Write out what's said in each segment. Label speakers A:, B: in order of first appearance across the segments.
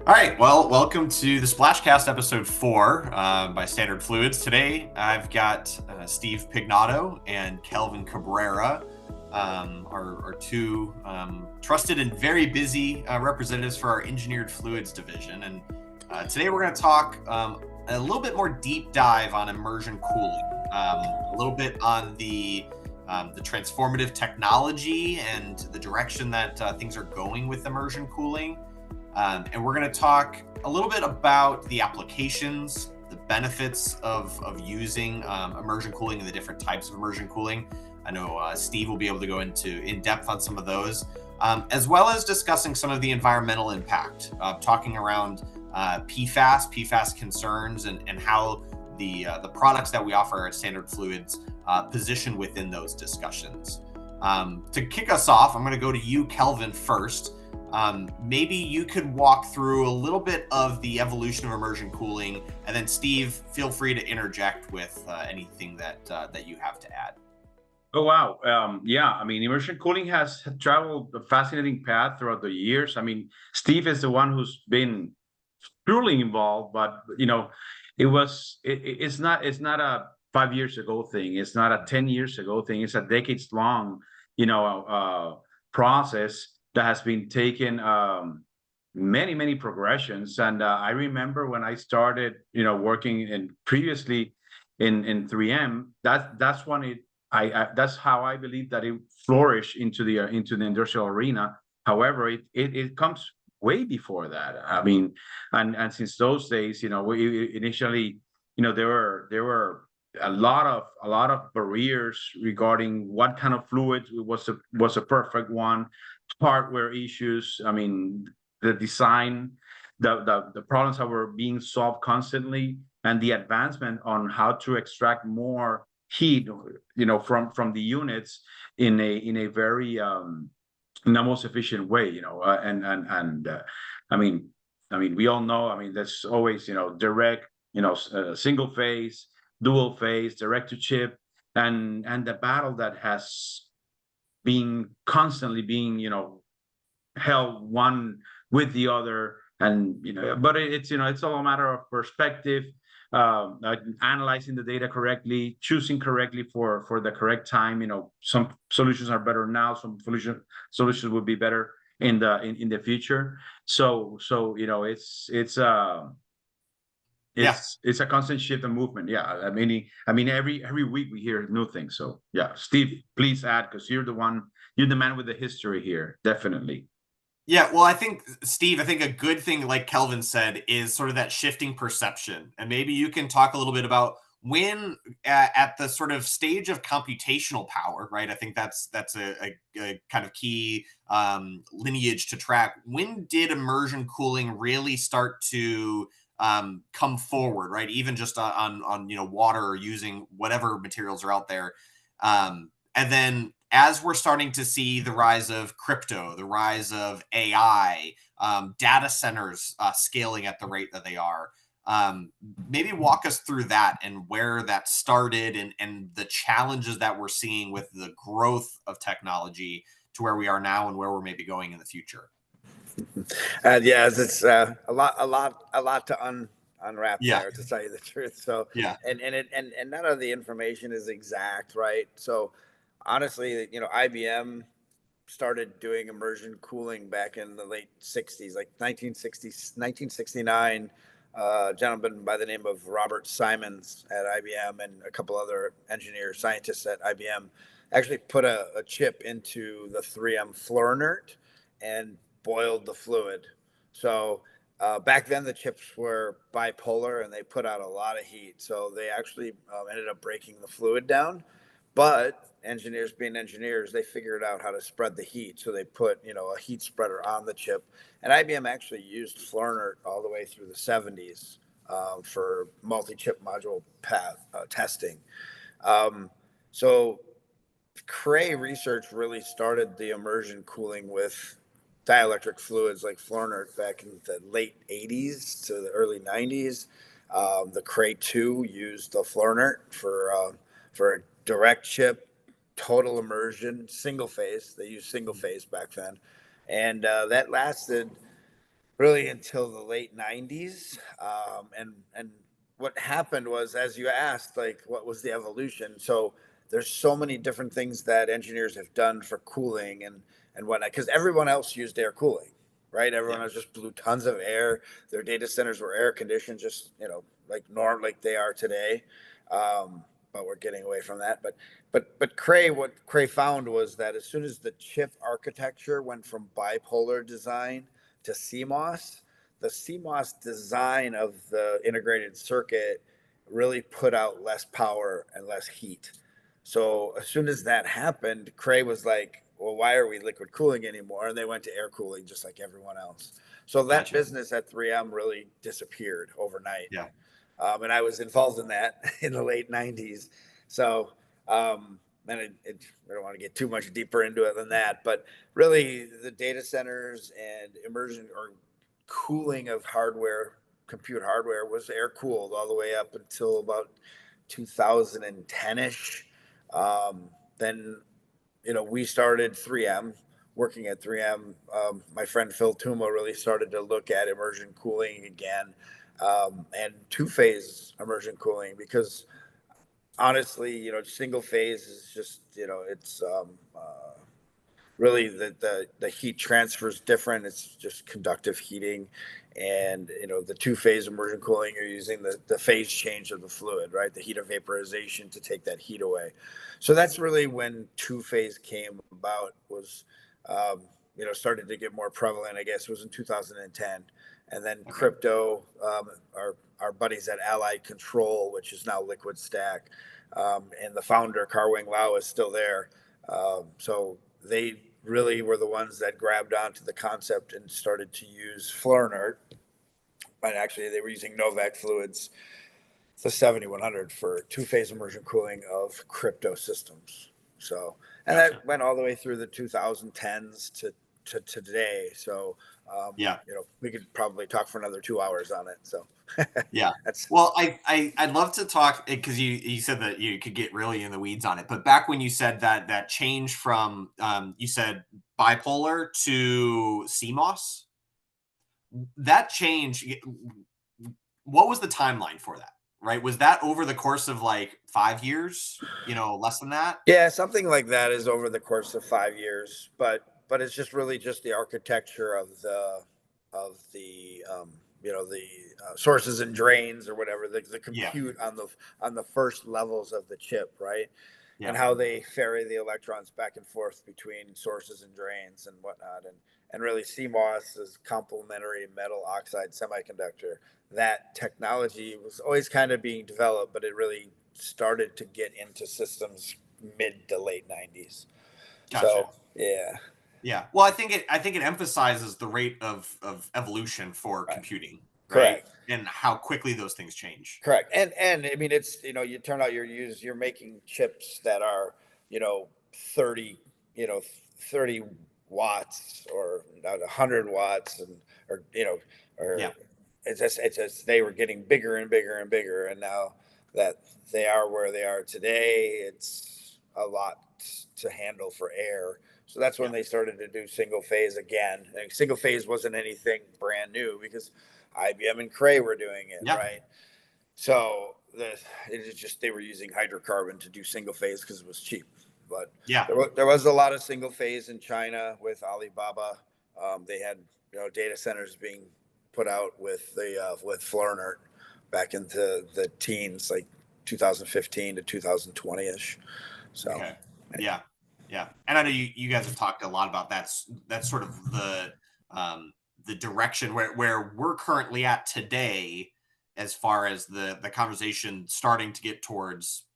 A: All right, well, welcome to the Splashcast episode 4 by Standard Fluids. Today I've got Steve Pignato and Kelvin Cabrera, our two trusted and very busy representatives for our engineered fluids division. And today we're going to talk a little bit more deep dive on immersion cooling, a little bit on the transformative technology and the direction that things are going with immersion cooling. And we're going to talk a little bit about the applications, the benefits of using immersion cooling and the different types of immersion cooling. I know Steve will be able to go in depth on some of those, as well as discussing some of the environmental impact, talking around PFAS concerns, and how the products that we offer at Standard Fluids position within those discussions. To kick us off, I'm going to go to you, Kelvin, first. Maybe you could walk through a little bit of the evolution of immersion cooling, and then Steve, feel free to interject with anything that you have to add.
B: Oh, wow. Yeah, I mean, immersion cooling has traveled a fascinating path throughout the years. I mean, Steve is the one who's been truly involved, but it's not a 5 years ago thing. It's not a 10 years ago thing. It's a decades long, process that has been taken many progressions. And I remember when I started, working previously in 3M. That's when that's how I believe that it flourished into the industrial arena. However, it comes way before that. I mean, and since those days, we initially, there were a lot of barriers regarding what kind of fluid was a perfect one, hardware issues. I mean, the design, the problems that were being solved constantly, and the advancement on how to extract more heat, from the units in a very in the most efficient way, I mean, we all know. I mean, there's always, direct, single phase, dual phase, direct to chip, and the battle that has been constantly being, held one with the other. And but it's all a matter of perspective, analyzing the data correctly, choosing correctly for the correct time. Some solutions are better now, some solutions would be better in the future. So it's a constant shift and movement. Yeah, I mean every week we hear new things. So yeah, Steve, please add, because you're the man with the history here, definitely.
A: Yeah, well, I think, Steve, a good thing, like Kelvin said, is sort of that shifting perception. And maybe you can talk a little bit about when, at the sort of stage of computational power, right? I think that's a kind of key lineage to track. When did immersion cooling really start to come forward, right? Even just on water, or using whatever materials are out there. And then as we're starting to see the rise of crypto, the rise of AI, data centers scaling at the rate that they are, maybe walk us through that and where that started, and the challenges that we're seeing with the growth of technology to where we are now and where we're maybe going in the future.
C: Yes, it's a lot to unwrap
A: Yeah.
C: there, to tell you the truth. So
A: Yeah.
C: and none of the information is exact, right? So honestly, IBM started doing immersion cooling back in the late 60s, like 1969. A gentleman by the name of Robert Simons at IBM and a couple other engineers, scientists at IBM actually put a chip into the 3M floor inert and boiled the fluid. So back then the chips were bipolar and they put out a lot of heat. So they actually ended up breaking the fluid down. But engineers being engineers, they figured out how to spread the heat. So they put, a heat spreader on the chip. And IBM actually used floor inert all the way through the 70s for multi-chip module testing. So Cray research really started the immersion cooling with dielectric fluids like floor inert back in the late 80s to the early 90s. The Cray 2 used the floor inert for a direct chip, total immersion, single phase. They used single phase back then. And that lasted really until the late 90s. And what happened was, as you asked, like, what was the evolution? So there's so many different things that engineers have done for cooling and whatnot, because everyone else used air cooling, right? Everyone
A: Yeah.
C: else just blew tons of air. Their data centers were air conditioned, just, like they are today. But we're getting away from that. But Cray, what Cray found was that as soon as the chip architecture went from bipolar design to CMOS, the CMOS design of the integrated circuit really put out less power and less heat. So as soon as that happened, Cray was like, well, why are we liquid cooling anymore? And they went to air cooling just like everyone else. So that
A: Gotcha.
C: business at 3M really disappeared overnight.
A: Yeah.
C: And I was involved in that in the late 90s. So, and I don't want to get too much deeper into it than that, but really the data centers and immersion or cooling of hardware, compute hardware, was air cooled all the way up until about 2010ish. Then, we started 3M, working at 3M. My friend Phil Tuma really started to look at immersion cooling again, and two-phase immersion cooling, because honestly, single phase is just, it's really the heat transfer is different. It's just conductive heating. And, the two-phase immersion cooling, you're using the phase change of the fluid, right? The heat of vaporization to take that heat away. So that's really when two-phase came about, was, started to get more prevalent, I guess, was in 2010. And then
A: Okay.
C: crypto, our buddies at Allied Control, which is now Liquid Stack, and the founder, Carwing Lau, is still there. So they really were the ones that grabbed onto the concept and started to use Flurnert. And actually, they were using Novec fluids, the 7100, for two-phase immersion cooling of crypto systems. So, and
A: Gotcha.
C: that went all the way through the 2010s to today. So,
A: Yeah.
C: we could probably talk for another 2 hours on it. So,
A: Yeah.
C: that's
A: Well, I'd love to talk, because you said that you could get really in the weeds on it. But back when you said that change from you said bipolar to CMOS, that change, what was the timeline for that? Right? Was that over the course of like 5 years? Less than that?
C: Yeah, something like that is over the course of 5 years, but it's just really just the architecture of the sources and drains, or whatever, the
A: Yeah.
C: compute on the first levels of the chip, right? And
A: Yeah.
C: how they ferry the electrons back and forth between sources and drains and whatnot. And really, CMOS is complementary metal oxide semiconductor. That technology was always kind of being developed, but it really started to get into systems mid to late 90s.
A: Gotcha.
C: So yeah,
A: Yeah. Well, I think it emphasizes the rate of evolution for
C: right,
A: computing, right?
C: correct,
A: And how quickly those things change.
C: correct. And I mean, it's, you turn out you're making chips that are, you know 30 you know 30 watts, or not 100 watts, and or
A: Yeah.
C: or it's just they were getting bigger and bigger and bigger, and now that they are where they are today, it's a lot to handle for air. So that's when
A: Yeah.
C: they started to do single phase again. And single phase wasn't anything brand new, because IBM and Cray were doing it,
A: Yeah.
C: right? So it is just, they were using hydrocarbon to do single phase because it was cheap. But
A: Yeah.
C: there was a lot of single phase in China with Alibaba. They had, data centers being put out with Flurnert back into the teens, like 2015 to 2020 ish. So
A: Okay. Yeah. Yeah. And I know you guys have talked a lot about that's sort of the direction where we're currently at today, as far as the conversation starting to get towards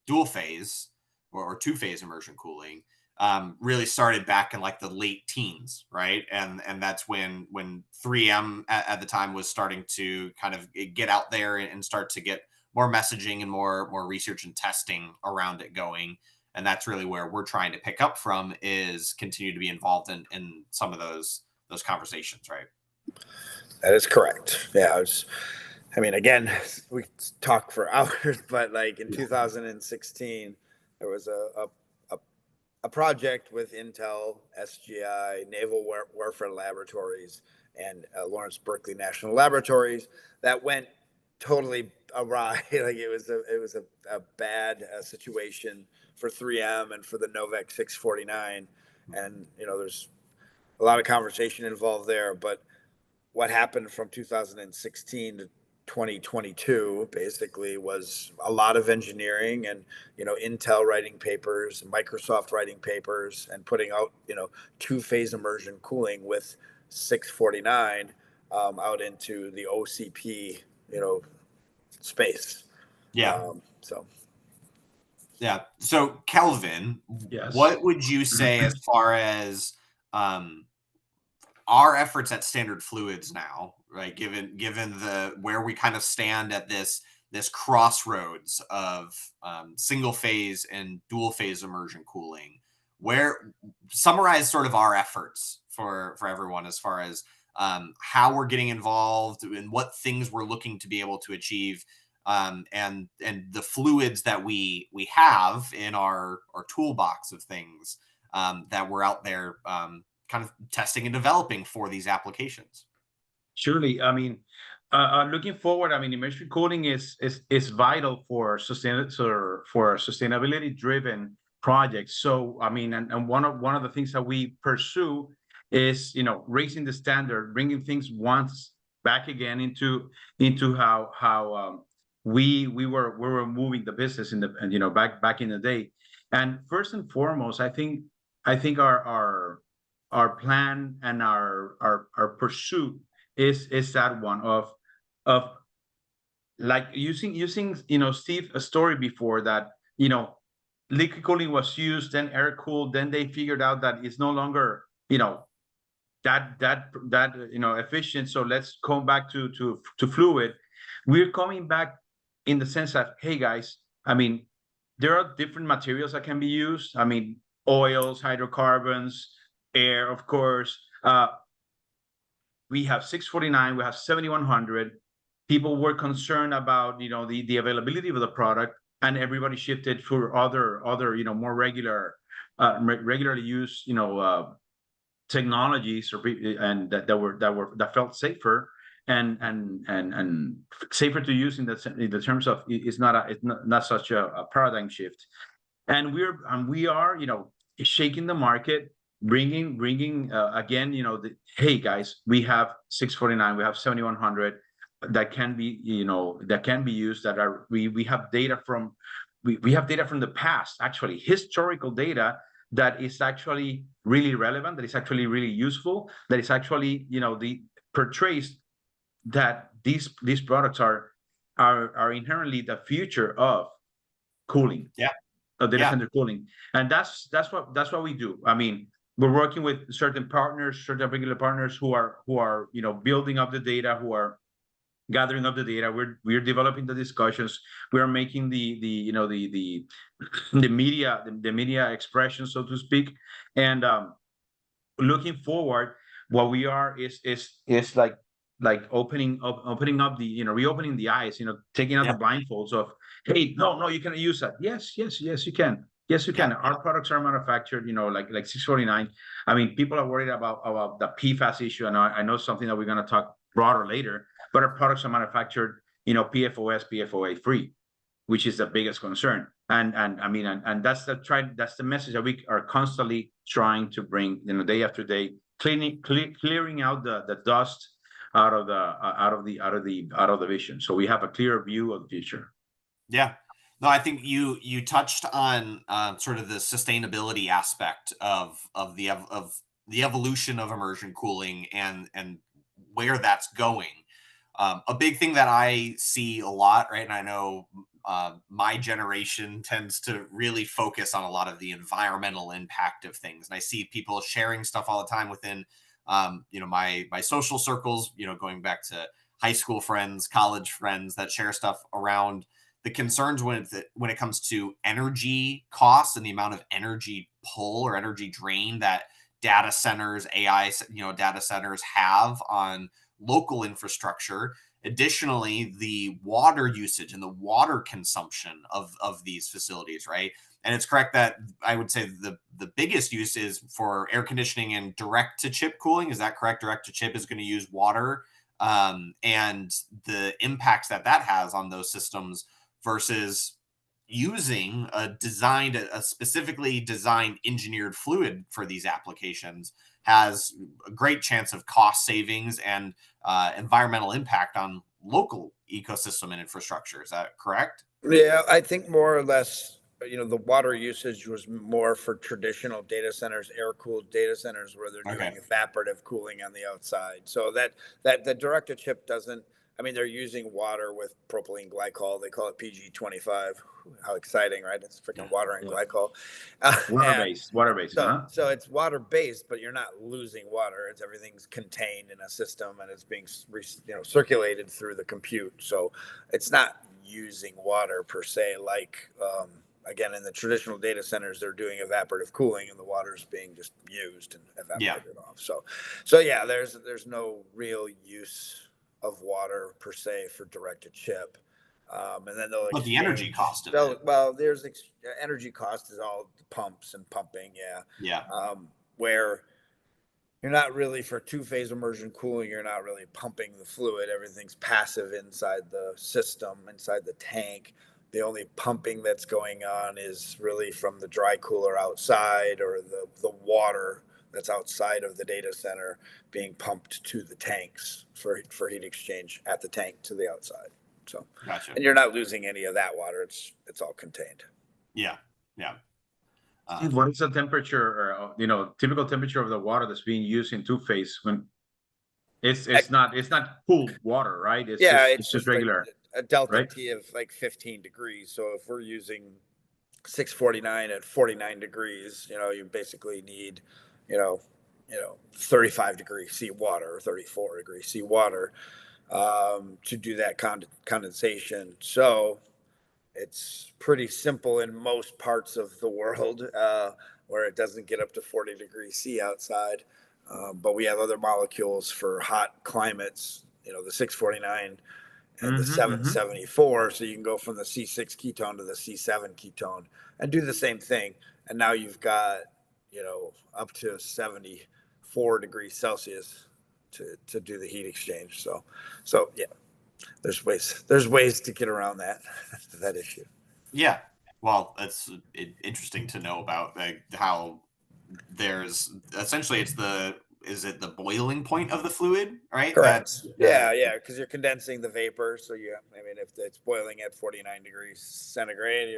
A: dual phase or two phase immersion cooling. Really started back in like the late teens, right? And that's when 3M at the time was starting to kind of get out there and start to get more messaging and more research and testing around it going. And that's really where we're trying to pick up from, is continue to be involved in some of those conversations, right?
C: that is correct. Yeah, I mean, again, we talk for hours, but like in
A: Yeah.
C: 2016, there was a project with Intel, SGI, Naval Warfare Laboratories, and Lawrence Berkeley National Laboratories that went totally awry. Like it was a bad situation for 3M and for the Novec 649. And, there's a lot of conversation involved there, but what happened from 2016 to 2022 basically was a lot of engineering and Intel writing papers, Microsoft writing papers, and putting out two-phase immersion cooling with 649 out into the OCP space.
A: Yeah.
C: So
A: Yeah. So Kelvin,
B: Yes.
A: what would you say as far as our efforts at Standard Fluids now, right? Given the where we kind of stand at this crossroads of single phase and dual phase immersion cooling, where summarize sort of our efforts for everyone as far as how we're getting involved and what things we're looking to be able to achieve, and the fluids that we have in our toolbox of things that we're out there kind of testing and developing for these applications.
B: Surely, I mean, looking forward, I mean, immersion cooling is vital for sustainability driven projects. So, I mean, and one of the things that we pursue is raising the standard, bringing things once back again into how we were moving the business in the back in the day. And first and foremost, I think our plan and our pursuit is that one of like using Steve, a story before that liquid cooling was used, then air cooled, then they figured out that it's no longer that efficient, so let's come back to fluid. We're coming back in the sense that, hey guys, I mean, there are different materials that can be used. I mean, oils, hydrocarbons, air, of course. We have 649, we have 7100. People were concerned about the availability of the product, and everybody shifted for other more regularly used technologies and that felt safer and safer to use in the terms of it's not such a paradigm shift. And we are shaking the market, bringing again hey guys, we have 649, we have 7100 that can be used, that are we have data from the past, actually historical data that is actually really relevant, that is actually really useful, that is actually portrays that these products are inherently the future of cooling, of data center cooling. And that's what we do. I mean, we're working with certain regular partners who are building up the data, who are gathering up the data. We're developing the discussions. We are making the media expression, so to speak. And looking forward, what we are is opening up the reopening the eyes, taking out the blindfolds of, hey, no, you cannot use that. Yes, you can. Yes, you can. Our products are manufactured, like 649. I mean, people are worried about the PFAS issue, and I know something that we're going to talk broader later. But our products are manufactured, PFOS, PFOA free, which is the biggest concern. And I mean, and that's the message that we are constantly trying to bring, day after day, clearing out the dust out of the vision, so we have a clearer view of the future.
A: Yeah. No, I think you touched on sort of the sustainability aspect of the evolution of immersion cooling and where that's going. A big thing that I see a lot, right? And I know my generation tends to really focus on a lot of the environmental impact of things. And I see people sharing stuff all the time within, my social circles, going back to high school friends, college friends that share stuff around the concerns when it comes to energy costs and the amount of energy pull or energy drain that data centers, AI, data centers have on local infrastructure. Additionally, the water usage and the water consumption of these facilities, right? And it's correct that I would say the biggest use is for air conditioning and direct to chip cooling. Is that correct? Direct to chip is going to use water, and the impacts that has on those systems versus using a specifically designed engineered fluid for these applications has a great chance of cost savings and environmental impact on local ecosystem and infrastructure. Is that correct?
C: Yeah, I think more or less, the water usage was more for traditional data centers, air-cooled data centers where they're doing evaporative cooling on the outside. So that the direct-to-chip doesn't. I mean, they're using water with propylene glycol. They call it PG25. How exciting, right? It's freaking water and glycol.
B: Water-based.
C: So it's water-based, but you're not losing water. Everything's contained in a system and it's being circulated through the compute. So it's not using water per se, like again, in the traditional data centers, they're doing evaporative cooling and the water's being just used and evaporated off. So yeah, there's no real use of water per se for direct to chip. And then they'll
A: the energy cost of it.
C: Well, there's energy cost is all the pumps and pumping. Where you're not really, for two-phase immersion cooling, you're not really pumping the fluid. Everything's passive inside the system, inside the tank. The only pumping that's going on is really from the dry cooler outside, or the water that's outside of the data center being pumped to the tanks for heat exchange at the tank to the outside. So,
A: gotcha.
C: And you're not losing any of that water. It's all contained.
A: Yeah.
B: What is the temperature, or typical temperature of the water that's being used in two-phase when it's not cooled water, right? It's just regular.
C: Like a delta T of like 15 degrees. So if we're using 649 at 49 degrees, you basically need, 35 degrees C water or 34 degrees C water to do that condensation. So it's pretty simple in most parts of the world where it doesn't get up to 40 degrees C outside. But we have other molecules for hot climates, the 649 and the 774. So you can go from the C6 ketone to the C7 ketone and do the same thing. And now you've got, up to 74 degrees Celsius to do the heat exchange. So yeah, there's ways to get around that issue.
A: Yeah. Well, that's interesting to know about, like, how there's essentially is it the boiling point of the fluid, right?
C: Correct. Yeah. Because you're condensing the vapor. So if it's boiling at 49 degrees centigrade,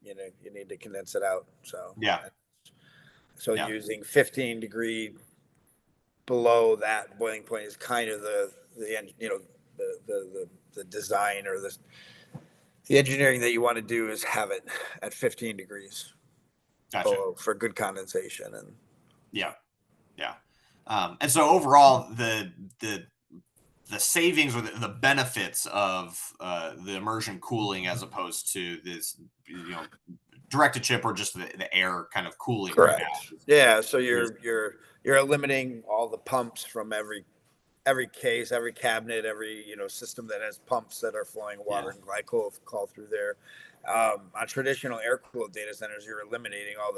C: you need to condense it out. So using 15 degree below that boiling point is kind of the design, or the engineering that you want to do is have it at 15 degrees below for good condensation. And
A: and so overall, the savings or the benefits of the immersion cooling as opposed to this, direct to chip, or just the air kind of cooling.
C: Correct. Yeah. So you're eliminating all the pumps from every case, every cabinet, every system that has pumps that are flowing water and glycol through there. On traditional air-cooled data centers, you're eliminating all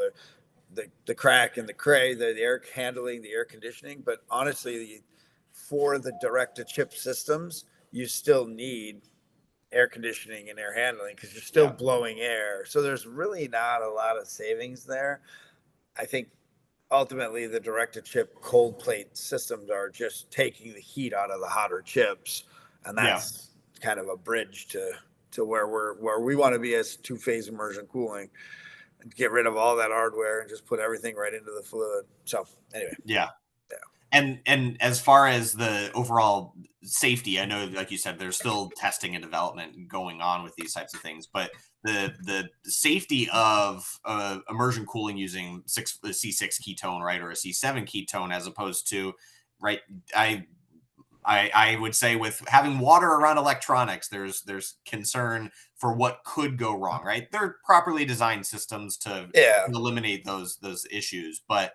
C: the crack and the cray, the air handling, the air conditioning. But honestly, for the direct-to-chip systems, you still need air conditioning and air handling because you're still blowing air. So there's really not a lot of savings there. I think ultimately the direct-to-chip cold plate systems are just taking the heat out of the hotter chips, and that's kind of a bridge to where we want to be as two-phase immersion cooling, and get rid of all that hardware and just put everything right into the fluid. So anyway.
A: Yeah. And as far as the overall safety, I know, like you said, there's still testing and development going on with these types of things, but the safety of immersion cooling using the C6 ketone, right, or a C7 ketone, as opposed to, right, I would say with having water around electronics, there's concern for what could go wrong, right? They're properly designed systems to eliminate those issues, but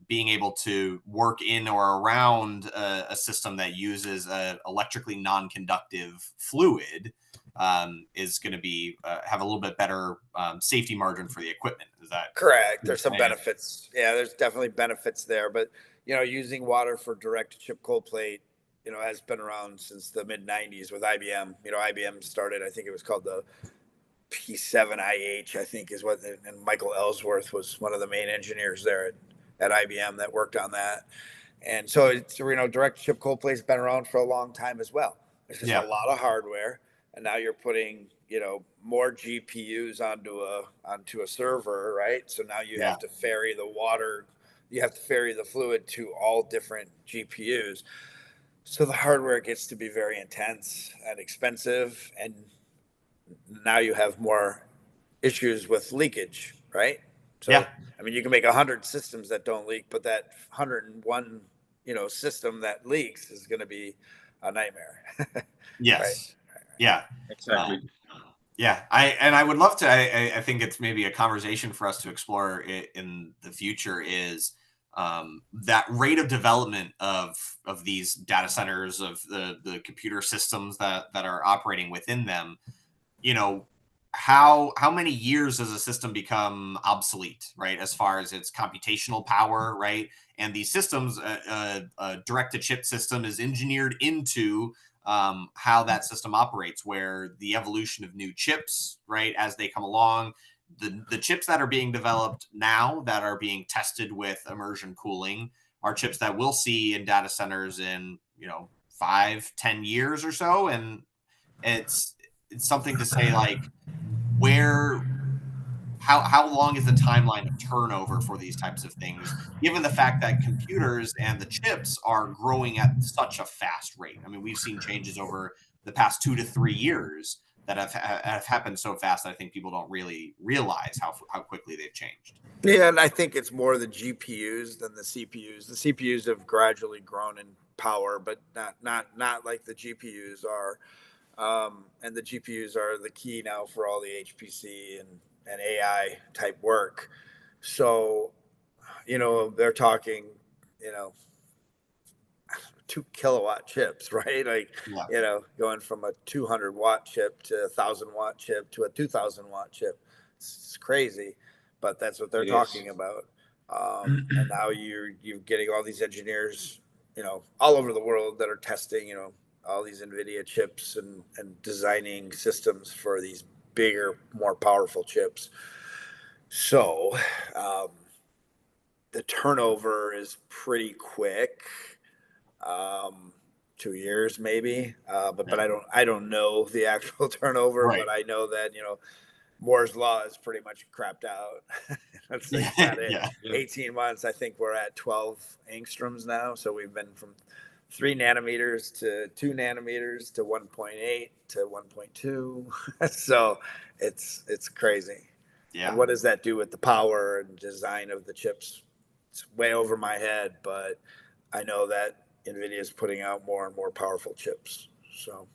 A: being able to work in or around a system that uses a electrically non-conductive fluid is going to be have a little bit better safety margin for the equipment. Is that
C: correct? There's some benefits. Yeah, there's definitely benefits there. But using water for direct chip cold plate, has been around since the mid '90s with IBM. IBM started. I think it was called the P7IH. I think is what. And Michael Ellsworth was one of the main engineers there at IBM that worked on that. And so it's direct chip cold plate's been around for a long time as well. There's just a lot of hardware, and now you're putting more GPUs onto a server, right? So now you have to ferry the water, you have to ferry the fluid to all different GPUs. So the hardware gets to be very intense and expensive, and now you have more issues with leakage, right? So I mean, you can make 100 systems that don't leak, but that 101 system that leaks is going to be a nightmare.
A: Yes.
C: Right?
A: Yeah.
B: Exactly.
A: Yeah, I would love to. I think it's maybe a conversation for us to explore in the future is that rate of development of these data centers, of the computer systems that are operating within them. How many years does a system become obsolete, right? As far as its computational power, right? And these systems, a direct-to-chip system is engineered into how that system operates, where the evolution of new chips, right, as they come along, the chips that are being developed now that are being tested with immersion cooling are chips that we'll see in data centers in 5-10 years or so. And it's something to say, like, how long is the timeline of turnover for these types of things, given the fact that computers and the chips are growing at such a fast rate? I mean, we've seen changes over the past 2 to 3 years that have happened so fast that I think people don't really realize how quickly they've changed.
C: Yeah, and I think it's more the GPUs than the CPUs. The CPUs have gradually grown in power, but not like the GPUs are. And the GPUs are the key now for all the HPC and AI type work. So, they're talking, 2 kilowatt chips, right? Like, going from a 200-watt chip to a 1,000-watt chip to a 2,000-watt chip. It's crazy, but that's what they're talking about. And now you're getting all these engineers, all over the world that are testing, all these NVIDIA chips and designing systems for these bigger, more powerful chips. So the turnover is pretty quick, 2 years maybe, but I don't know the actual turnover, but I know that Moore's law is pretty much crapped out. That's like about it. 18 months. I think we're at 12 angstroms now, so we've been from 3 nanometers to 2 nanometers to 1.8 to 1.2. So it's crazy.
A: Yeah.
C: And what does that do with the power and design of the chips? It's way over my head, but I know that NVIDIA is putting out more and more powerful chips. So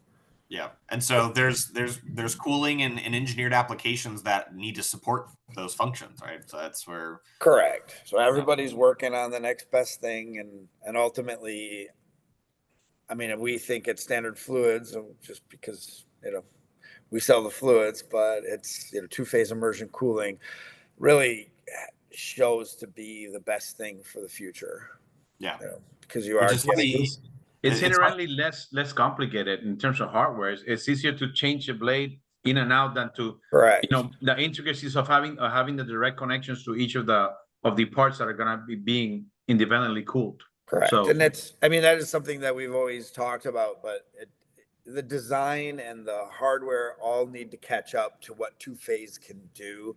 A: yeah, and so there's cooling and engineered applications that need to support those functions, right? So that's where
C: correct. So everybody's working on the next best thing, and ultimately, I mean, we think it's Standard Fluids just because we sell the fluids, but it's two-phase immersion cooling really shows to be the best thing for the future.
A: Yeah,
C: because you are getting.
B: It's inherently less complicated in terms of hardware. It's easier to change the blade in and out than to the intricacies of having the direct connections to each of the parts that are going to be being independently cooled.
C: Correct. So, and that is something that we've always talked about, but the design and the hardware all need to catch up to what two-phase can do,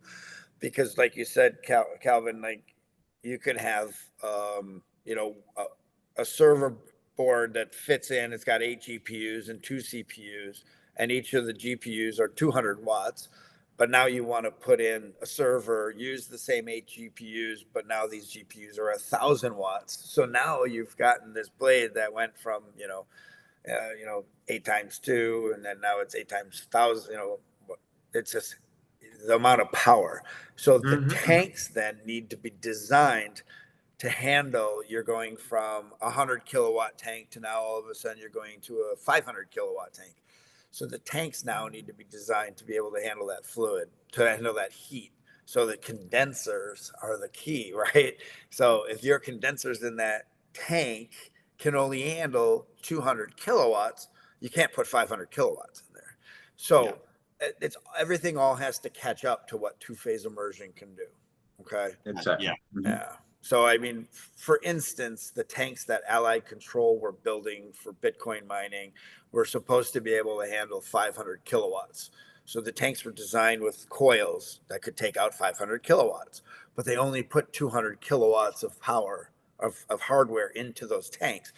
C: because like you said, Calvin, like you could have a server board that fits in. It's got 8 GPUs and 2 CPUs, and each of the GPUs are 200 watts. But now you want to put in a server, use the same 8 GPUs, but now these GPUs are 1,000 watts. So now you've gotten this blade that went from 8 times 2, and then now it's 8 times 1,000. It's just the amount of power. So the tanks then need to be designed to handle. You're going from a 100 kilowatt tank to now all of a sudden you're going to a 500 kilowatt tank. So the tanks now need to be designed to be able to handle that fluid, to handle that heat. So the condensers are the key, right? So if your condensers in that tank can only handle 200 kilowatts, you can't put 500 kilowatts in there. So it's everything all has to catch up to what two-phase immersion can do. Okay.
B: Exactly.
C: Yeah. So, I mean, for instance, the tanks that Allied Control were building for Bitcoin mining were supposed to be able to handle 500 kilowatts. So the tanks were designed with coils that could take out 500 kilowatts, but they only put 200 kilowatts of power of hardware into those tanks,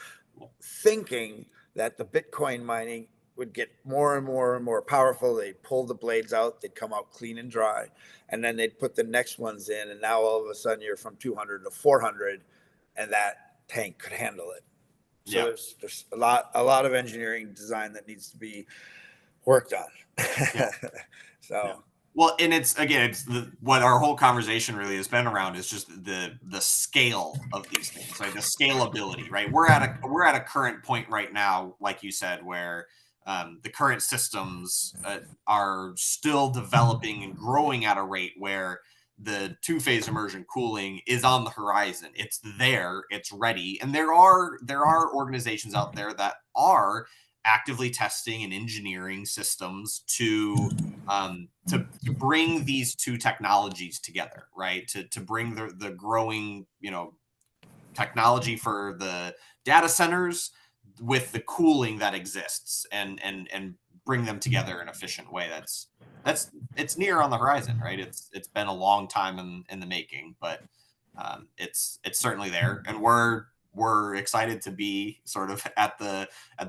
C: thinking that the Bitcoin mining would get more and more and more powerful. They'd pull the blades out, they'd come out clean and dry, and then they'd put the next ones in. And now all of a sudden you're from 200 to 400, and that tank could handle it. So there's a lot of engineering design that needs to be worked on.
A: Well, and it's what our whole conversation really has been around is just the scale of these things, like the scalability, right? We're at a current point right now, like you said, where the current systems are still developing and growing at a rate where the two-phase immersion cooling is on the horizon. It's there, it's ready, and there are organizations out there that are actively testing and engineering systems to bring these two technologies together, right? To bring the growing, technology for the data centers with the cooling that exists and bring them together in an efficient way. It's near on the horizon, right? It's been a long time in the making, but it's certainly there, and we're excited to be sort of at the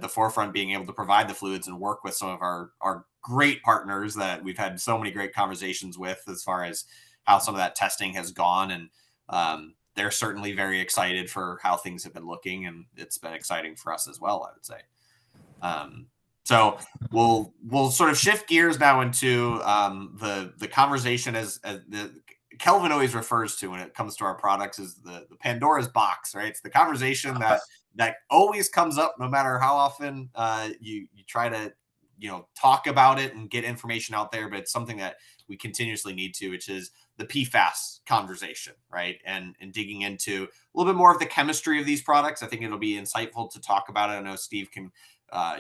A: forefront, being able to provide the fluids and work with some of our great partners that we've had so many great conversations with as far as how some of that testing has gone. And they're certainly very excited for how things have been looking, and it's been exciting for us as well, I would say. So we'll sort of shift gears now into the conversation as the Kelvin always refers to when it comes to our products is the Pandora's box, right? It's the conversation that always comes up no matter how often you try to talk about it and get information out there, but it's something that we continuously need to, which is the PFAS conversation, right? And digging into a little bit more of the chemistry of these products. I think it'll be insightful to talk about it. I know Steve can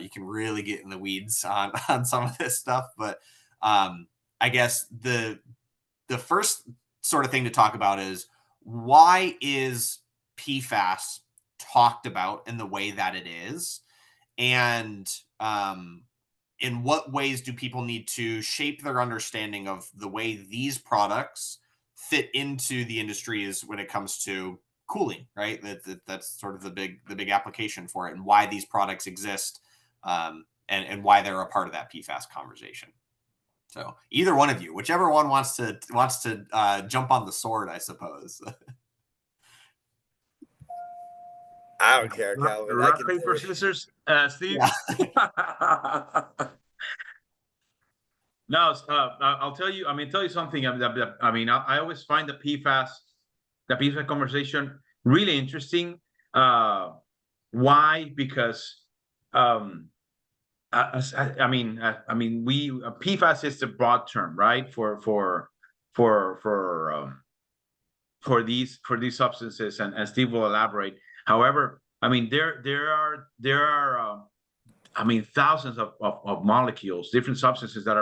A: you can really get in the weeds on some of this stuff, but I guess the first sort of thing to talk about is, why is PFAS talked about in the way that it is, and in what ways do people need to shape their understanding of the way these products fit into the industries when it comes to cooling, right? That's sort of the big application for it, and why these products exist, and why they're a part of that PFAS conversation. So either one of you, whichever one wants to jump on the sword, I suppose.
C: I don't care, Calvin.
B: Rock, paper, scissors, Steve.
A: Yeah.
B: No, I'll tell you. Tell you something. I always find the PFAS conversation really interesting. Why? Because PFAS is the broad term, right? For these substances, and Steve will elaborate. However, there are thousands of molecules, different substances that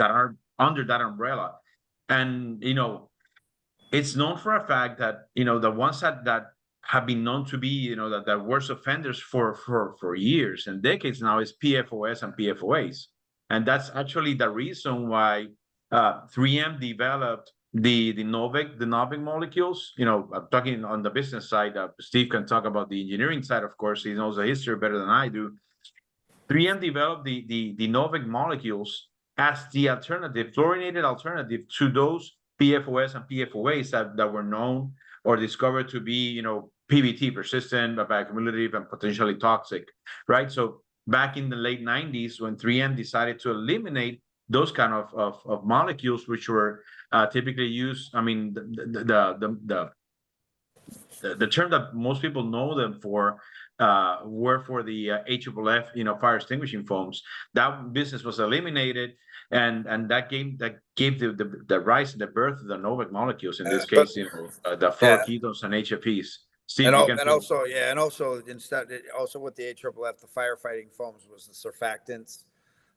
B: are under that umbrella, and it's known for a fact that the ones that have been known to be that worst offenders for years and decades now is PFOS and PFOAs, and that's actually the reason why 3M developed the Novec molecules. I'm talking on the business side. Steve can talk about the engineering side, of course. He knows the history better than I do. 3M developed the Novec molecules as the alternative, fluorinated alternative to those PFOS and PFOAs that were known or discovered to be, PBT, persistent, bioaccumulative, and potentially toxic, right? So back in the late 90s, when 3M decided to eliminate those kind of molecules, which were typically used, the term that most people know them for were for the AFFF, fire extinguishing foams. That business was eliminated, and that gave the rise and the birth of the Novec molecules. In this
C: But
B: case, the
C: yeah,
B: fluoroketones and HFPs. Steve,
C: and
B: you can.
C: also instead, also with the AFFF, the firefighting foams was the surfactants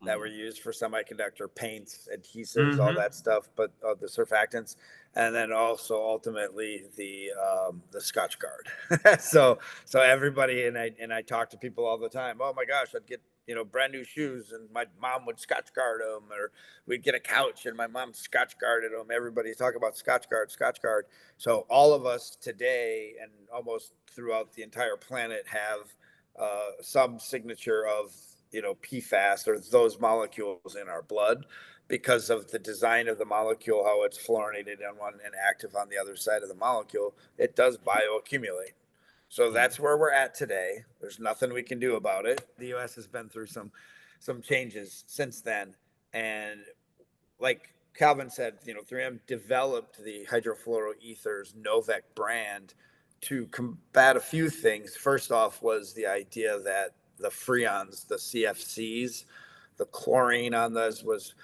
C: that were used for semiconductor paints, adhesives, all that stuff, but the surfactants, and then also ultimately the Scotch Guard. So everybody, and I talk to people all the time. Oh my gosh, I'd get brand new shoes, and my mom would Scotch Guard them, or we'd get a couch, and my mom Scotch Guarded them. Everybody's talking about Scotch Guard, Scotch Guard. So all of us today, and almost throughout the entire planet, have some signature of PFAS, or those molecules in our blood, because of the design of the molecule, how it's fluorinated on one and active on the other side of the molecule. It does bioaccumulate. So that's where we're at today. There's nothing we can do about it. The U.S. has been through some changes since then, and like Calvin said, 3M developed the hydrofluoroethers Novec brand to combat a few things. First off was the idea that the freons, the CFCs, the chlorine on those was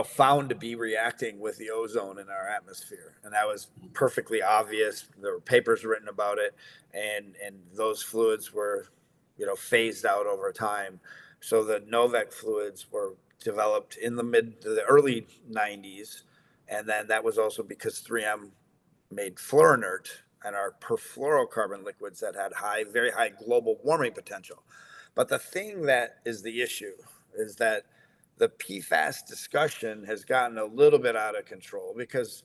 C: found to be reacting with the ozone in our atmosphere, and that was perfectly obvious. There were papers written about it, and those fluids were phased out over time. So the Novec fluids were developed in the early 90s, and then that was also because 3M made Fluorinert and our perfluorocarbon liquids that had very high global warming potential. But the thing that is the issue is that the PFAS discussion has gotten a little bit out of control, because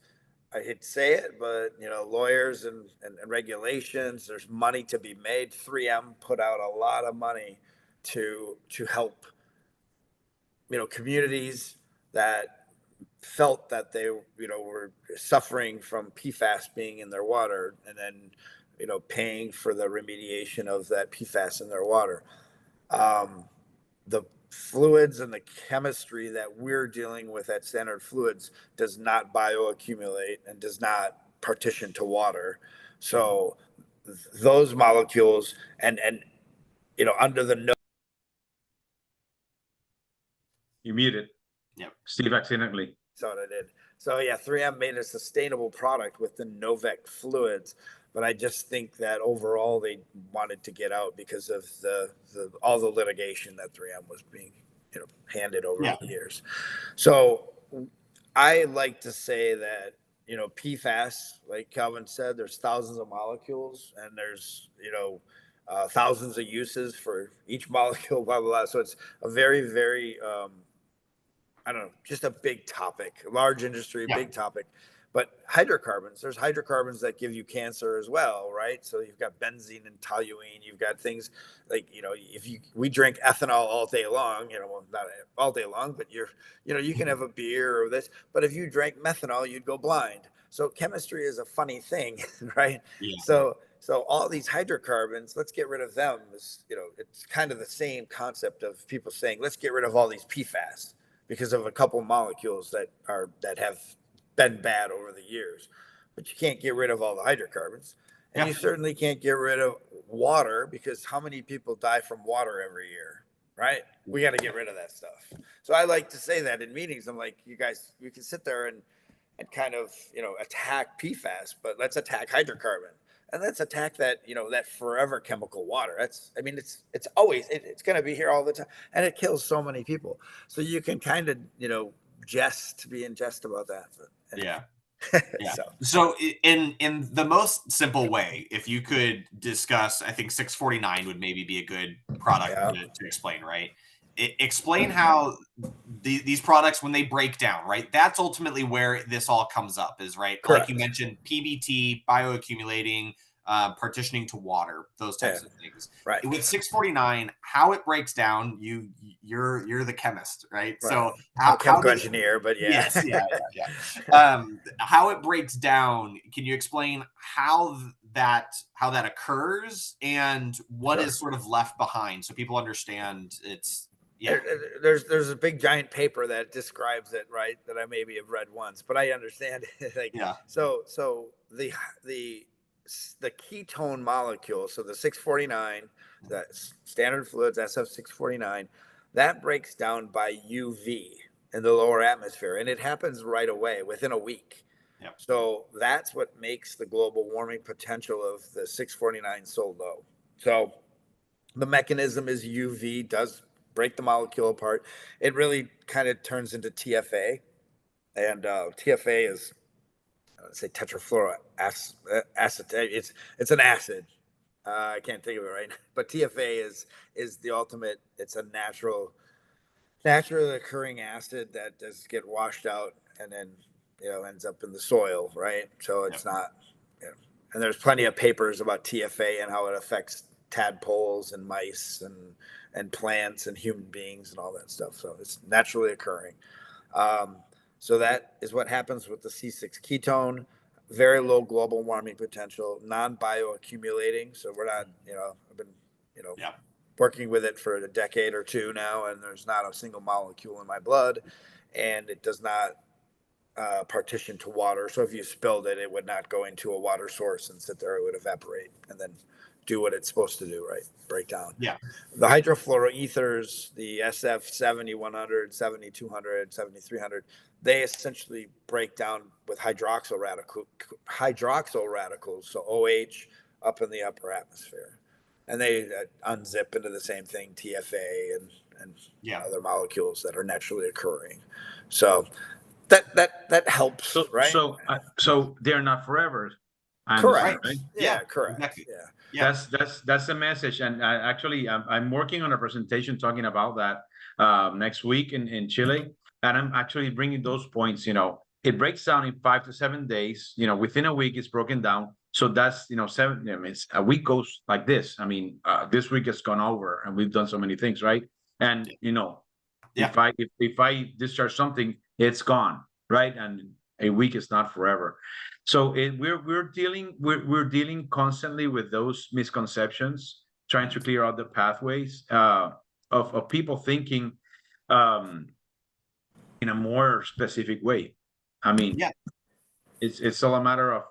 C: I hate to say it, but lawyers and regulations, there's money to be made. 3M put out a lot of money to help communities that felt that they were suffering from PFAS being in their water, and then paying for the remediation of that PFAS in their water. The fluids and the chemistry that we're dealing with at Standard Fluids does not bioaccumulate and does not partition to water. So those molecules and under the
B: You muted.
A: Yep.
B: Steve accidentally.
C: So I did. So yeah, 3M made a sustainable product with the Novec fluids, but I just think that overall they wanted to get out because of all the litigation that 3M was being handed over the years. So I like to say that PFAS, like Calvin said, there's thousands of molecules, and there's thousands of uses for each molecule, blah blah blah. So it's a very very I don't know, just a big topic, large industry, big topic. But hydrocarbons, there's hydrocarbons that give you cancer as well, right? So you've got benzene and toluene. You've got things like, we drink ethanol all day long, well, not all day long, but you can have a beer or this. But if you drank methanol, you'd go blind. So chemistry is a funny thing, right?
A: Yeah.
C: So all these hydrocarbons, let's get rid of them. It's kind of the same concept of people saying, let's get rid of all these PFAS, because of a couple molecules that have been bad over the years. But you can't get rid of all the hydrocarbons. And you certainly can't get rid of water, because how many people die from water every year, right? We got to get rid of that stuff. So I like to say that in meetings. I'm like, you guys, you can sit there and kind of, attack PFAS, but let's attack hydrocarbon. And let's attack that, that forever chemical water. It's always, it's going to be here all the time, and it kills so many people. So you can kind of, be in jest about that. But,
A: yeah. So in the most simple way, if you could discuss, I think 649 would maybe be a good product to explain, right? Explain how these products, when they break down, right? That's ultimately where this all comes up, is right.
C: Correct.
A: Like you mentioned, PBT, bioaccumulating, partitioning to water, those types of things.
C: Right.
A: With 649, how it breaks down, you're the chemist, right? So
C: chemical engineer, but
A: yes, how it breaks down. Can you explain how that occurs and what is sort of left behind, so people understand it's. Yeah.
C: There's a big giant paper that describes it, right? That I maybe have read once, but I understand it. So the the ketone molecule, so the 649, the standard fluids SF649, that breaks down by UV in the lower atmosphere, and it happens right away within a week.
A: Yep.
C: So that's what makes the global warming potential of the 649 so low. So the mechanism is UV does break the molecule apart. It really kind of turns into TFA, and TFA is, let's say, tetrafluoroacetate. It's an acid. I can't think of it right now, but TFA is the ultimate. It's a naturally occurring acid that does get washed out and then ends up in the soil, right? So it's not. And there's plenty of papers about TFA and how it affects tadpoles and mice and plants and human beings and all that stuff. So it's naturally occurring. So that is what happens with the C6 ketone. Very low global warming potential, non-bioaccumulating. So we're not, I've been, working with it for a decade or two now, and there's not a single molecule in my blood, and it does not partition to water. So if you spilled it, it would not go into a water source and sit there. It would evaporate and then do what it's supposed to do, right? Break down.
A: Yeah.
C: The hydrofluoroethers, the SF 7100, 7200, 7300, they essentially break down with hydroxyl radicals, so OH up in the upper atmosphere. And they unzip into the same thing, TFA and other molecules that are naturally occurring. So that helps, right?
B: So they're not forever.
C: Correct.
B: Right?
C: Yeah, correct.
A: Exactly.
C: Yeah.
B: That's the message. And actually, I'm working on a presentation talking about that next week in Chile. And I'm actually bringing those points. It breaks down in 5 to 7 days. Within a week, it's broken down. So that's, 7, a week goes like this. I mean, this week has gone over and we've done so many things, right? And, if I discharge something, it's gone, right? And a week is not forever. So we're dealing constantly with those misconceptions, trying to clear out the pathways of people thinking in a more specific way. I mean, it's all a matter of,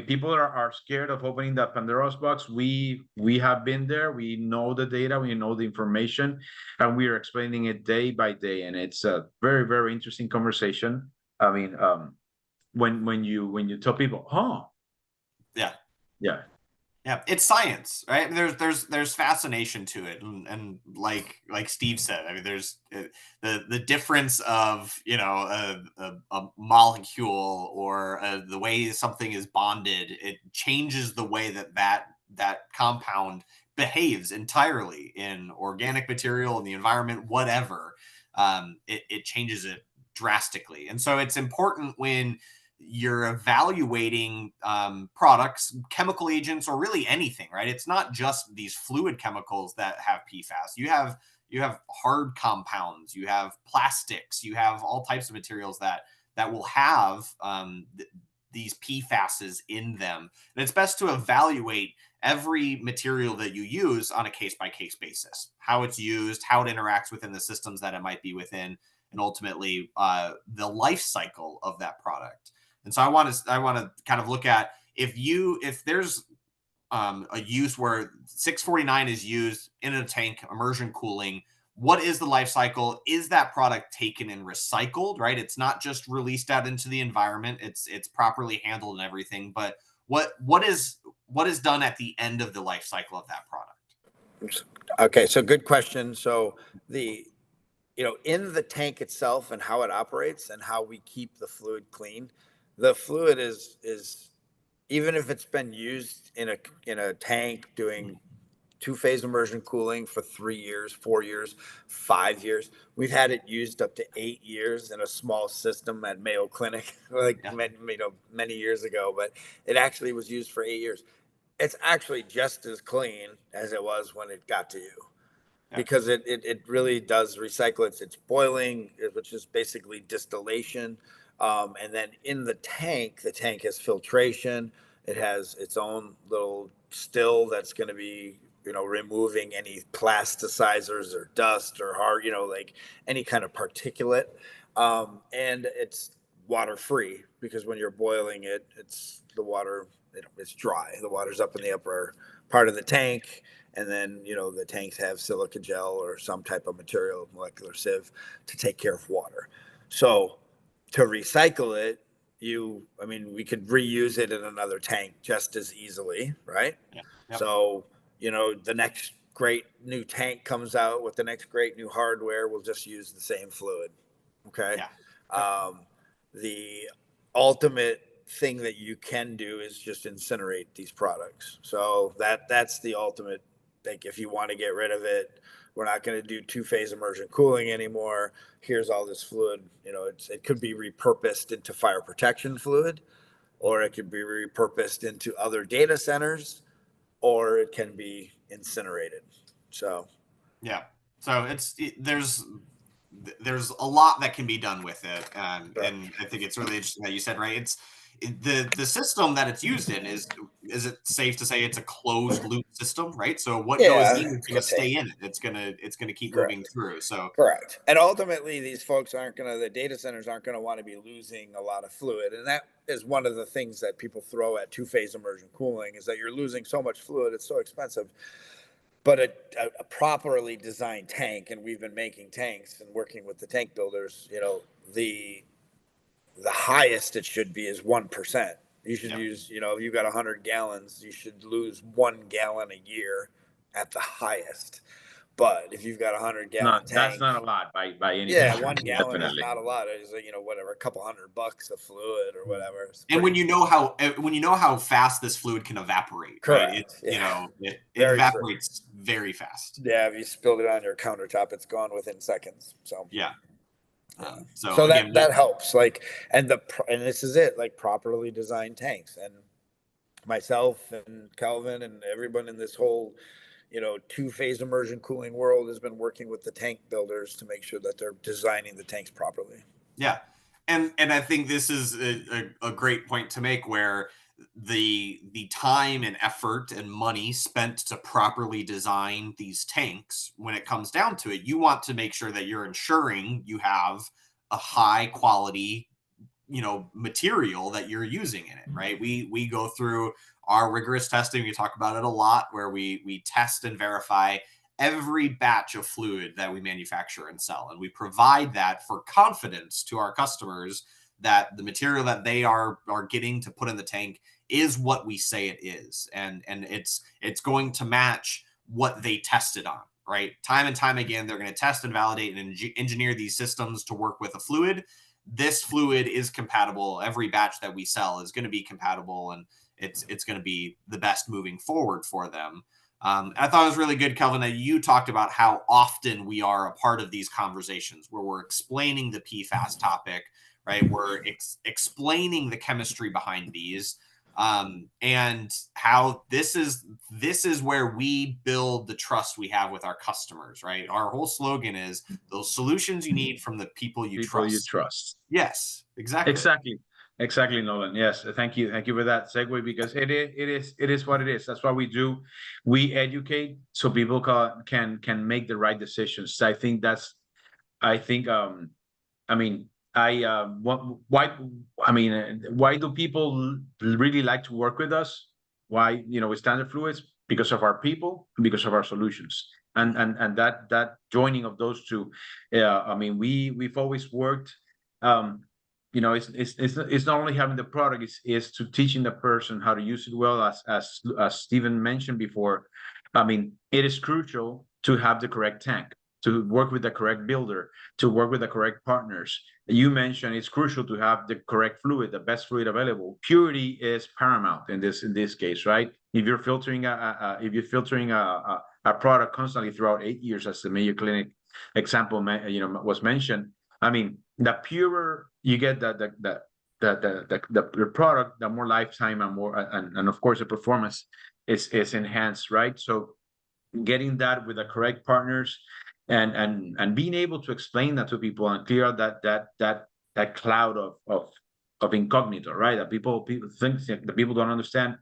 B: people are scared of opening that Pandora's box. We have been there. We know the data. We know the information, and we are explaining it day by day. And it's a very, very interesting conversation. I mean, when you tell people,
A: yeah, it's science, right? There's fascination to it, and like Steve said, there's the difference of a molecule or the way something is bonded. It changes the way that compound behaves entirely in organic material, in the environment, whatever. It changes it drastically, and so it's important when you're evaluating products, chemical agents, or really anything, right? It's not just these fluid chemicals that have PFAS. You have hard compounds, you have plastics, you have all types of materials that will have these PFASs in them. And it's best to evaluate every material that you use on a case-by-case basis, how it's used, how it interacts within the systems that it might be within, and ultimately the life cycle of that product. And so I want to kind of look at if there's a use where 649 is used in a tank, immersion cooling, what is the life cycle? Is that product taken and recycled, right? It's not just released out into the environment. It's properly handled and everything. But what is done at the end of the life cycle of that product?
C: Okay, so good question. So in the tank itself and how it operates and how we keep the fluid clean, the fluid is even if it's been used in a tank doing 2-phase immersion cooling for 3 years, 4 years, 5 years. We've had it used up to 8 years in a small system at Mayo Clinic, many years ago, but it actually was used for 8 years. It's actually just as clean as it was when it got to you. Because it really does recycle. It's boiling, which is basically distillation. And then in the tank has filtration. It has its own little still that's going to be, removing any plasticizers or dust or hard, like any kind of particulate. And it's water free, because when you're boiling it, it's the water, it's dry. The water's up in the upper part of the tank. And then, the tanks have silica gel or some type of material, molecular sieve, to take care of water. So to recycle it, we could reuse it in another tank just as easily, right?
A: Yeah. Yep.
C: So, the next great new tank comes out with the next great new hardware, we'll just use the same fluid. Okay.
A: Yeah.
C: The ultimate thing that you can do is just incinerate these products. So that's the ultimate. Like, if you want to get rid of it, we're not going to do two-phase immersion cooling anymore. Here's all this fluid. It could be repurposed into fire protection fluid, or it could be repurposed into other data centers, or it can be incinerated. So
A: yeah. So there's a lot that can be done with it,
C: Sure.
A: and I think it's really interesting that you said, right, the system that it's used in is it safe to say it's a closed loop system, right? So what goes in is going to stay in it. It's gonna keep
C: Correct.
A: moving through. So
C: Correct. And ultimately, these folks the data centers aren't going to want to be losing a lot of fluid. And that is one of the things that people throw at two-phase immersion cooling, is that you're losing so much fluid. It's so expensive. But a properly designed tank, and we've been making tanks and working with the tank builders, the highest it should be is 1%. You should use, if you've got 100 gallons, you should lose 1 gallon a year at the highest. But if you've got 100-gallon tank,
B: that's not a lot by any
C: means. 1
B: gallon
C: is not a lot. It's whatever, a couple $100 of fluid or whatever.
A: And when you know how fast this fluid can evaporate,
C: correct.
A: right? It evaporates very fast.
C: Yeah, if you spilled it on your countertop, it's gone within seconds. So
A: yeah.
C: So that helps. And this is it, properly designed tanks. And myself and Kelvin and everyone in this whole, two-phase immersion cooling world has been working with the tank builders to make sure that they're designing the tanks properly.
A: Yeah. And I think this is a great point to make, where the time and effort and money spent to properly design these tanks, when it comes down to it, you want to make sure that you're ensuring you have a high quality, material that you're using in it, right? We go through our rigorous testing. We talk about it a lot, where we test and verify every batch of fluid that we manufacture and sell. And we provide that for confidence to our customers that the material that they are getting to put in the tank is what we say it is. And it's going to match what they tested on, right? Time and time again, they're going to test and validate and engineer these systems to work with a fluid. This fluid is compatible. Every batch that we sell is going to be compatible, and it's going to be the best moving forward for them. I thought it was really good, Kelvin, that you talked about how often we are a part of these conversations where we're explaining the PFAS topic, right? We're explaining the chemistry behind these, and how this is where we build the trust we have with our customers, right? Our whole slogan is those solutions you need from the people you trust. Yes,
B: Exactly, Nolan. Yes, thank you for that segue, because it is what it is. That's what we do. We educate so people can make the right decisions. I think why do people really like to work with us? Why, with Standard Fluids? Because of our people, because of our solutions, and that joining of those two. We've always worked. It's not only having the product, it's to teaching the person how to use it well, as Stephen mentioned before. It is crucial to have the correct tank, to work with the correct builder, to work with the correct partners. You mentioned it's crucial to have the correct fluid, the best fluid available. Purity is paramount in this case, right? If you're filtering a product constantly throughout 8 years, as the Mayo Clinic example was mentioned, the purer you get the product, the more lifetime and of course the performance is enhanced, right? So getting that with the correct partners and being able to explain that to people and clear that cloud of incognito, right? That people think that people don't understand.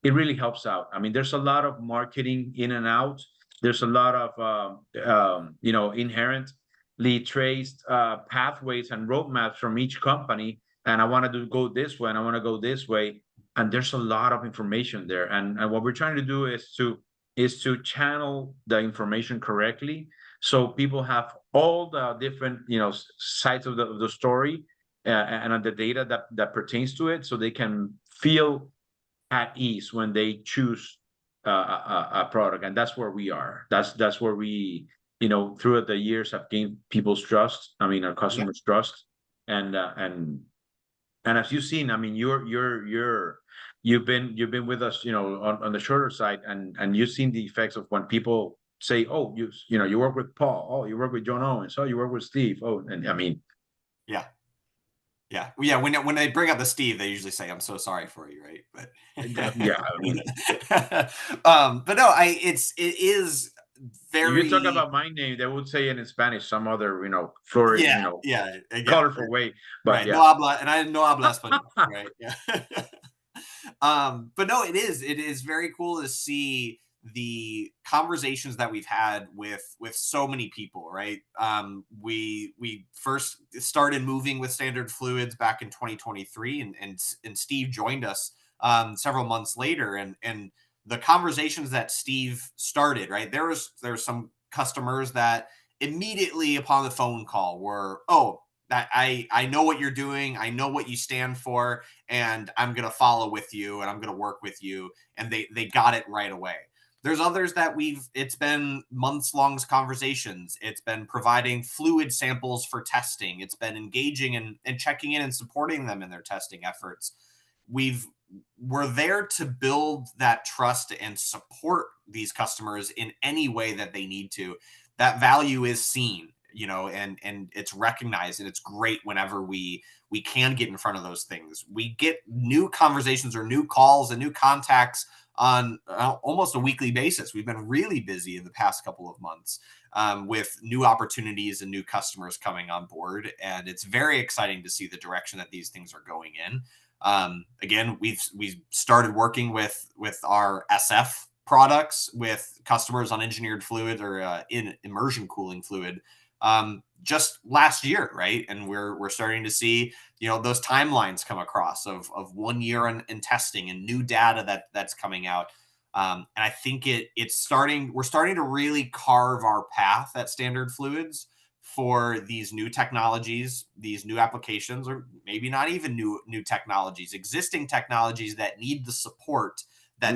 B: It really helps out. There's a lot of marketing in and out. There's a lot of inherently traced pathways and roadmaps from each company and I want to go this way, and I want to go this way. And there's a lot of information there. And what we're trying to do is to channel the information correctly, so people have all the different, sides of the story, and the data that pertains to it, so they can feel at ease when they choose a product. And that's where we are. That's where we, throughout the years, have gained people's trust. I mean, our customers' trust. And as you've seen, I mean, you've been with us, on the shorter side, and you've seen the effects of when people say, "Oh, you work with Paul. Oh, you work with John Owens. Oh, you work with Steve." Oh, and I mean,
A: yeah. Yeah, well, yeah. When they bring up the Steve, they usually say, "I'm so sorry for you," right? But
B: yeah, I mean,
A: but no, it is very.
B: if you talk about my name, they would say in Spanish some other, florid,
A: yeah,
B: colorful way. But
A: right,
B: yeah,
A: no habla, and I no habla español, right? Yeah. But no, it is very cool to see the conversations that we've had with so many people, right? We first started moving with Standard Fluids back in 2023, and Steve joined us several months later, and the conversations that Steve started, right? There was some customers that immediately upon the phone call were, "Oh, that I know what you're doing, I know what you stand for, and I'm going to follow with you, and I'm going to work with you," and they got it right away. There's others that it's been months long conversations. It's been providing fluid samples for testing. It's been engaging and checking in and supporting them in their testing efforts. We're there to build that trust and support these customers in any way that they need to. That value is seen, and it's recognized, and it's great whenever we can get in front of those things. We get new conversations or new calls and new contacts on almost a weekly basis. We've been really busy in the past couple of months with new opportunities and new customers coming on board, and it's very exciting to see the direction that these things are going in. Again, we've started working with our SF products with customers on engineered fluid or in immersion cooling fluid just last year, right? And we're starting to see those timelines come across of 1 year in testing and new data that's coming out. And I think we're starting to really carve our path at Standard Fluids for these new technologies, these new applications, or maybe not even new technologies, existing technologies that need the support that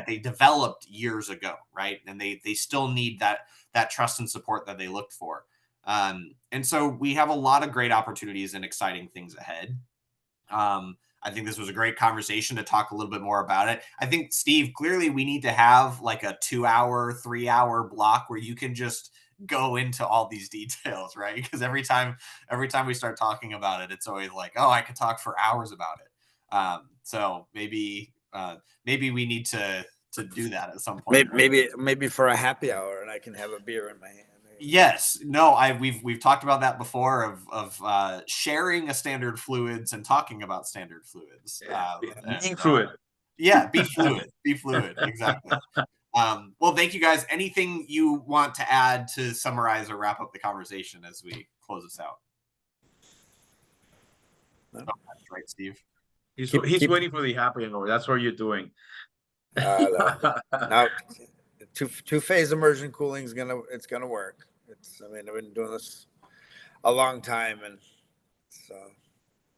A: they developed years ago, right? And they still need that trust and support that they looked for. And so we have a lot of great opportunities and exciting things ahead. I think this was a great conversation to talk a little bit more about it. I think, Steve, clearly we need to have like a 2-hour, 3-hour block where you can just go into all these details, right? Because every time we start talking about it, it's always like, oh, I could talk for hours about it. So maybe we need to do that at some point.
C: Maybe for a happy hour, and I can have a beer in my hand.
A: Yes, no, we've talked about that before of sharing a Standard Fluids and talking about Standard Fluids.
B: Being fluid.
A: Yeah, be fluid, be fluid, exactly. Well, thank you guys. Anything you want to add to summarize or wrap up the conversation as we close this out? No? Oh, that's right, Steve.
B: He's waiting for the happy hour. That's what you're doing.
C: Now, two-phase immersion cooling it's gonna work. I've been doing this a long time, and so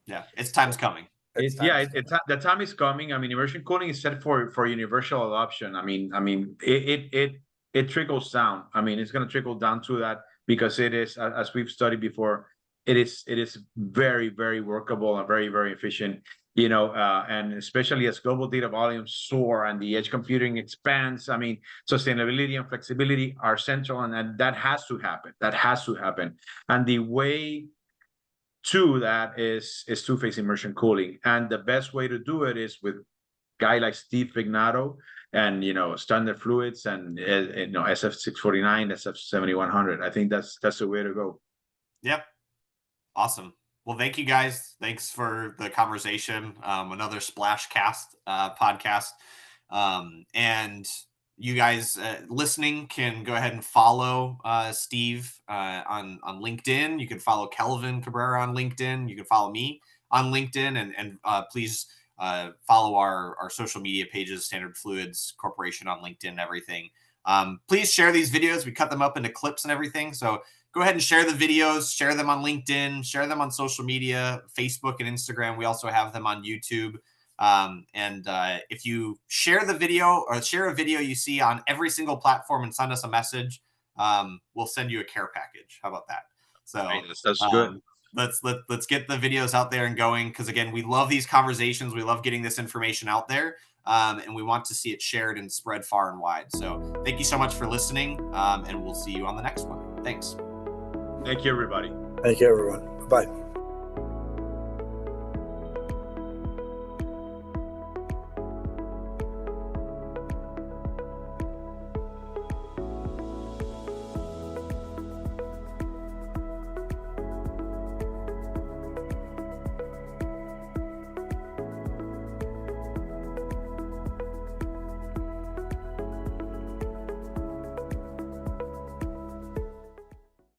B: yeah,
A: time's coming.
B: The time is coming. I mean, immersion cooling is set for universal adoption. I mean, it trickles down. I mean, it's going to trickle down to that because it is, as we've studied before, it is very, very workable and very, very efficient. And especially as global data volumes soar and the edge computing expands, I mean, sustainability and flexibility are central, and that has to happen. That has to happen. And the way to that is two-phase immersion cooling. And the best way to do it is with a guy like Steve Pignato and, Standard Fluids and, SF649, SF7100. I think that's the way to go.
A: Yep. Awesome. Well, thank you guys. Thanks for the conversation. Another Splashcast podcast. And you guys listening can go ahead and follow Steve on LinkedIn. You can follow Kelvin Cabrera on LinkedIn. You can follow me on LinkedIn, and please follow our social media pages, Standard Fluids Corporation on LinkedIn and everything. Please share these videos. We cut them up into clips and everything. So go ahead and share the videos, share them on LinkedIn, share them on social media, Facebook and Instagram. We also have them on YouTube. If you share the video or share a video you see on every single platform and send us a message, we'll send you a care package. How about that? So
B: that's good.
A: Let's get the videos out there and going, because again, we love these conversations. We love getting this information out there, and we want to see it shared and spread far and wide. So thank you so much for listening, and we'll see you on the next one. Thanks.
B: Thank you, everybody.
C: Thank you, everyone. Bye.